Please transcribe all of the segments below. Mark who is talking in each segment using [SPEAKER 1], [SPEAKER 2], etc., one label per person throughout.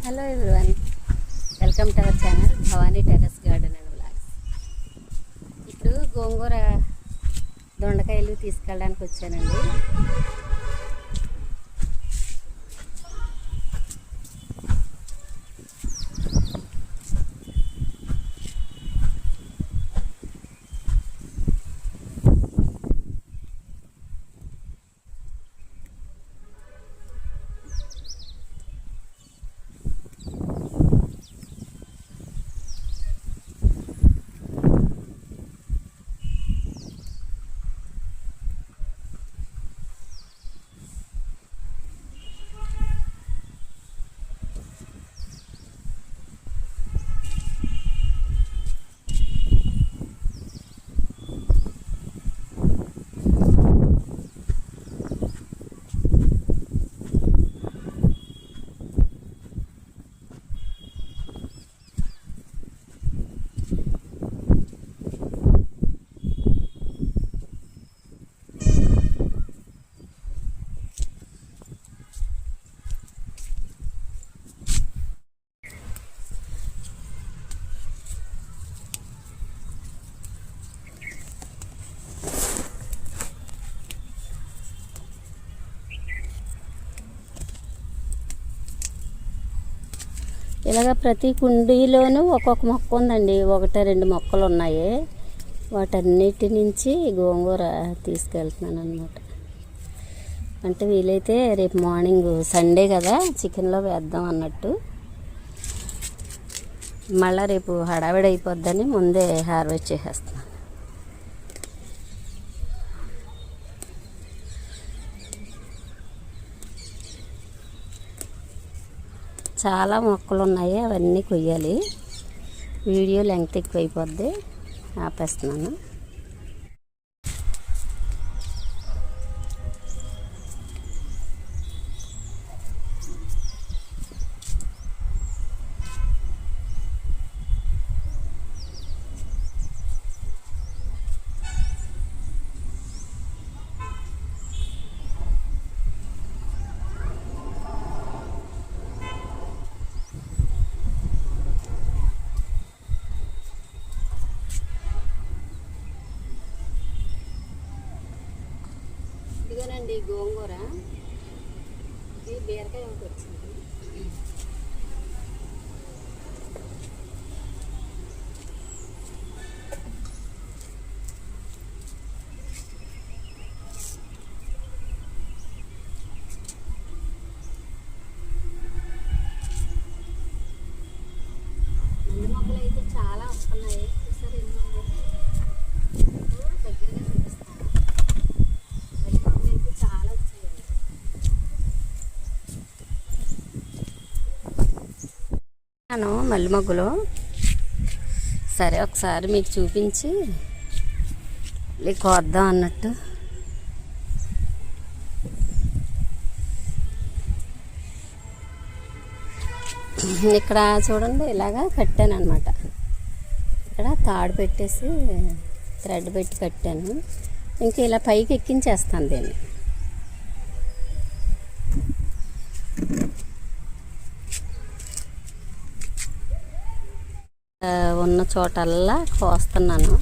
[SPEAKER 1] Hello everyone, welcome to our channel Bhavani terrace garden and vlogs. ఇప్పుడు గోంగూర దొండకాయలు తీసుకెళ్ళడానికి వచ్చానండి. ఇలాగ ప్రతి కుండీలోనూ ఒక్కొక్క మొక్క ఉందండి. ఒకటి రెండు మొక్కలు ఉన్నాయి. వాటన్నిటి నుంచి గోంగూర తీసుకెళ్తున్నాను అన్నమాట. అంటే వీలైతే రేపు మార్నింగ్ సండే కదా, చికెన్లో వేద్దాం అన్నట్టు. మళ్ళీ రేపు హడావిడి అయిపోద్దని ముందే హార్వెస్ట్ చేసేస్తున్నాను. చాలా మొక్కలు ఉన్నాయి, అవన్నీ కొయ్యాలి. వీడియో లెంగ్త్ ఎక్కువైపోద్ది, ఆపేస్తున్నాను. ఇదిగోనండి గోంగూర. ఇది బీరకాయ ఒకటి వచ్చింది. అన్ని మొక్కలు అయితే చాలా వస్తున్నాయి. చూసారు ఎన్ని మొక్కలు దగ్గరగా చూపిస్తాను. అన్ని మొక్కలు అయితే చాలా వచ్చాయండి. మల్లి మొగ్గలు సరే ఒకసారి మీకు చూపించి కోద్దాం అన్నట్టు. ఇక్కడ చూడండి, ఇలాగా కట్టాను అనమాట. ఇక్కడ తాడు పెట్టేసి థ్రెడ్ పెట్టి కట్టాను. ఇంకా ఇలా పైకి ఎక్కించేస్తాను దీన్ని. ఉన్న చోటల్లా కోస్తున్నాను.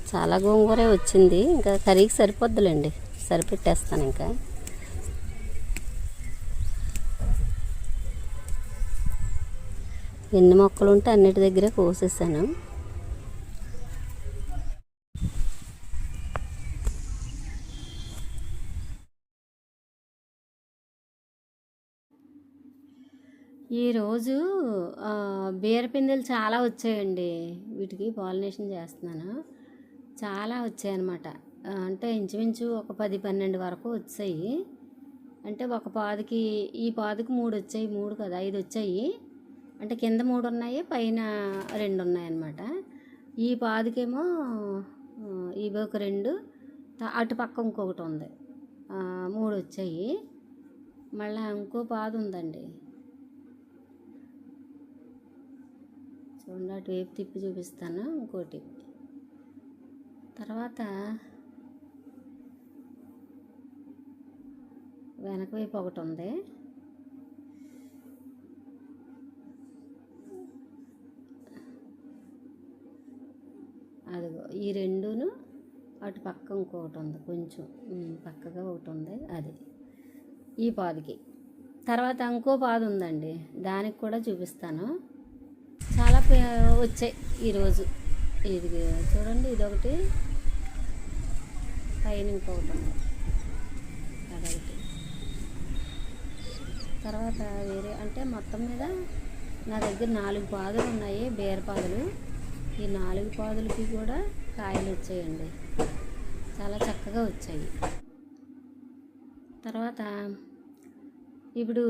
[SPEAKER 1] చాలా గోంగూరే వచ్చింది. ఇంకా కర్రీకి సరిపోద్దులేండి, సరిపెట్టేస్తాను. ఇంకా ఎన్ని మొక్కలు ఉంటే అన్నిటి దగ్గర కోసేసాను. ఈరోజు బీరపిందెలు చాలా వచ్చాయండి. వీటికి పాలినేషన్ చేస్తున్నాను. చాలా వచ్చాయన్నమాట. అంటే ఇంచుమించు ఒక 10-12 వరకు వచ్చాయి. అంటే ఒక పాదికి, ఈ పాదికి 3 వచ్చాయి. 3 కదా, 5 వచ్చాయి. అంటే కింద 3 ఉన్నాయి, పైన 2 ఉన్నాయి అన్నమాట. ఈ పాదికేమో ఇవి ఒక 2, అటు పక్క ఇంకొకటి ఉంది. 3 వచ్చాయి. మళ్ళీ ఇంకో పాది ఉందండి. చూడండి, అటువైపు తిప్పి చూపిస్తాను. ఇంకోటి తర్వాత వెనక వైపు ఒకటి ఉంది. అదిగో ఈ రెండును అటు పక్క ఇంకొకటి ఉంది కొంచెం పక్కగా ఒకటి ఉంది అది ఈ పాదుకి. తర్వాత ఇంకో పాదు ఉందండి, దానికి కూడా చూపిస్తాను. చాలా వచ్చాయి ఈరోజు. ఇది చూడండి, ఇదొకటి, పైన ఇంకొకటి ఉంది అదొకటి. తర్వాత వేరే అంటే మొత్తం మీద నా దగ్గర 4 పాదులు ఉన్నాయి, బీర పాదులు. ఈ 4 పాదులకి కూడా కాయలు వచ్చాయండి, చాలా చక్కగా వచ్చాయి. తర్వాత ఇప్పుడు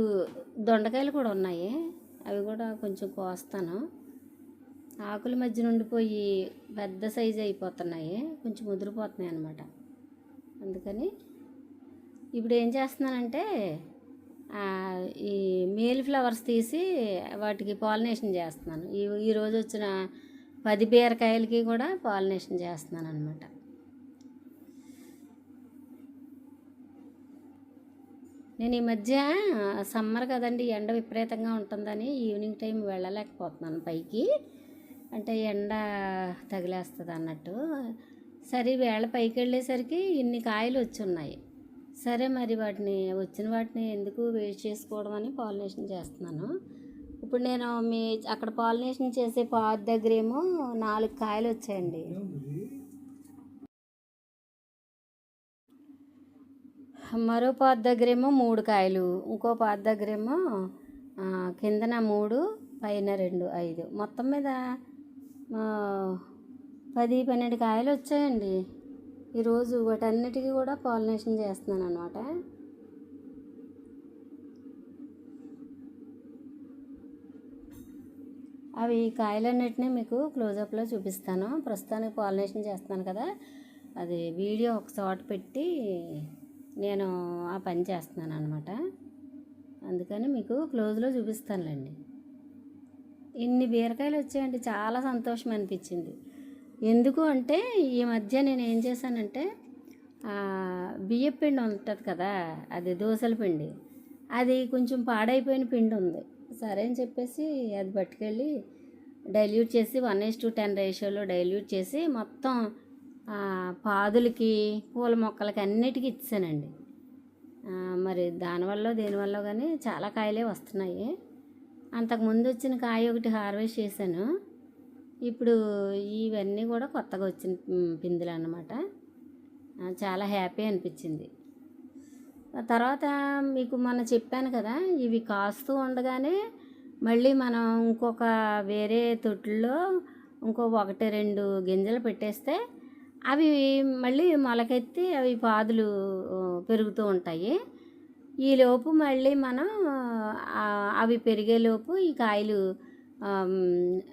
[SPEAKER 1] దొండకాయలు కూడా ఉన్నాయి, అవి కూడా కొంచెం కోస్తాను. ఆకుల మధ్య నుండిపోయి పెద్ద సైజు అయిపోతున్నాయి, కొంచెం ముదిరిపోతున్నాయి అన్నమాట. అందుకని ఇప్పుడు ఏం చేస్తున్నానంటే ఈ మేల్ ఫ్లవర్స్ తీసి వాటికి పాలినేషన్ చేస్తున్నాను. ఈరోజు వచ్చిన 10 బీరకాయలకి కూడా పాలినేషన్ చేస్తున్నాను అనమాట. నేను ఈ మధ్య సమ్మర్ కదండి, ఎండ విపరీతంగా ఉంటుందని ఈవినింగ్ టైం వెళ్ళలేకపోతున్నాను పైకి, అంటే ఎండ తగిలేస్తుంది అన్నట్టు. సరే వేళ పైకి వెళ్ళేసరికి ఇన్ని కాయలు వచ్చి ఉన్నాయి. సరే మరి వచ్చిన వాటిని ఎందుకు వేస్ట్ చేసుకోవడం అని పాలినేషన్ చేస్తున్నాను. ఇప్పుడు నేను అక్కడ పాలినేషన్ చేసే పాదు దగ్గరేమో 4 కాయలు వచ్చాయండి. మరో పాదు దగ్గరేమో 3 కాయలు, ఇంకో పాదు దగ్గరేమో కిందన 3 పైన 2 5, మొత్తం మీద 10-12 కాయలు వచ్చాయండి ఈరోజు. వాటన్నిటికీ కూడా పాలినేషన్ చేస్తున్నాను అనమాట. అవి కాయలన్నిటినీ మీకు క్లోజప్లో చూపిస్తాను. ప్రస్తుతానికి పాలినేషన్ చేస్తున్నాను కదా, అది వీడియో ఒక చోట పెట్టి నేను ఆ పని చేస్తున్నాను అనమాట. అందుకని మీకు క్లోజ్లో చూపిస్తానులేండి. ఇన్ని బీరకాయలు వచ్చాయండి, చాలా సంతోషం అనిపించింది. ఎందుకు అంటే ఈ మధ్య నేను ఏం చేశానంటే బియ్యం పిండి ఉంటుంది కదా, అది దోసల పిండి, అది కొంచెం పాడైపోయిన పిండి ఉంది. సరే అని చెప్పేసి అది పట్టుకెళ్ళి డైల్యూట్ చేసి 1:10 రేషియోలో డైల్యూట్ చేసి మొత్తం పాదులకి, పూల మొక్కలకి అన్నిటికీ ఇచ్చానండి. మరి దేనివల్ల కానీ చాలా కాయలే వస్తున్నాయి. అంతకుముందు వచ్చిన కాయ ఒకటి హార్వెస్ట్ చేశాను. ఇప్పుడు ఇవన్నీ కూడా కొత్తగా వచ్చిన పిందులు అన్నమాట. చాలా హ్యాపీ అనిపించింది. తర్వాత మీకు మొన్న చెప్పాను కదా, ఇవి కాస్తూ ఉండగానే మళ్ళీ మనం ఇంకొక వేరే తొట్టుల్లో ఇంకో 1-2 గింజలు పెట్టేస్తే అవి మళ్ళీ మొలకెత్తి అవి పాదులు పెరుగుతూ ఉంటాయి. ఈలోపు మళ్ళీ మనం అవి పెరిగేలోపు ఈ కాయలు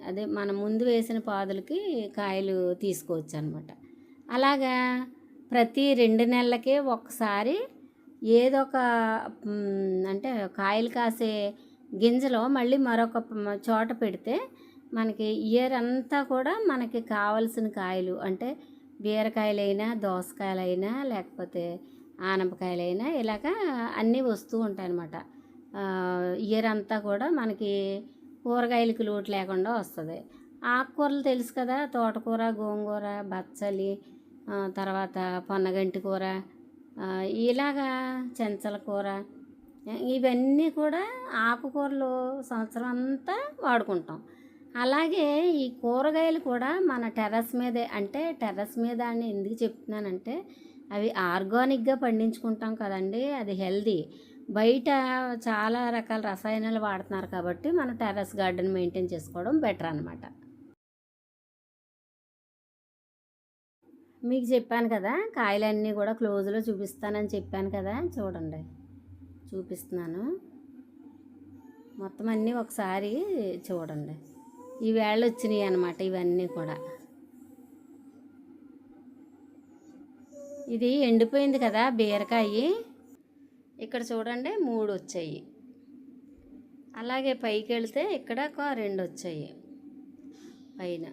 [SPEAKER 1] అదే మనం ముందు వేసిన పాదులకి కాయలు తీసుకోవచ్చు అనమాట. అలాగా ప్రతి 2 నెలలకే ఒకసారి ఏదో ఒక అంటే కాయలు కాసే గింజలో మళ్ళీ మరొక చోట పెడితే మనకి ఇయర్ అంతా కూడా మనకి కావలసిన కాయలు, అంటే బీరకాయలైనా, దోసకాయలైనా, లేకపోతే ఆనపకాయలైనా ఇలాగా అన్నీ వస్తూ ఉంటాయి అన్నమాట. ఇయర్ అంతా కూడా మనకి కూరగాయలకి లోటు లేకుండా వస్తుంది. ఆకుకూరలు తెలుసు కదా, తోటకూర, గోంగూర, బచ్చలి, తర్వాత పొన్నగంటి కూర, ఇలాగా చెంచల కూర, ఇవన్నీ కూడా ఆకుకూరలు సంవత్సరం అంతా వాడుకుంటాం. అలాగే ఈ కూరగాయలు కూడా మన టెర్రస్ మీదే, అంటే టెర్రస్ మీద అని ఎందుకు చెప్తున్నానంటే అవి ఆర్గానిక్గా పండించుకుంటాం కదండి, అది హెల్దీ. బయట చాలా రకాల రసాయనాలు వాడుతున్నారు కాబట్టి మన టెర్రస్ గార్డెన్ మెయింటైన్ చేసుకోవడం బెటర్ అనమాట. మీకు చెప్పాను కదా, కాయలన్నీ కూడా క్లోజ్లో చూపిస్తానని చెప్పాను కదా, చూడండి చూపిస్తున్నాను. మొత్తం అన్నీ ఒకసారి చూడండి. ఈ వేళ వచ్చినాయి అన్నమాట ఇవన్నీ కూడా. ఇది ఎండిపోయింది కదా బీరకాయ, ఇక్కడ చూడండి 3 వచ్చాయి. అలాగే పైకి వెళ్తే ఇక్కడ ఒక 2 వచ్చాయి పైన.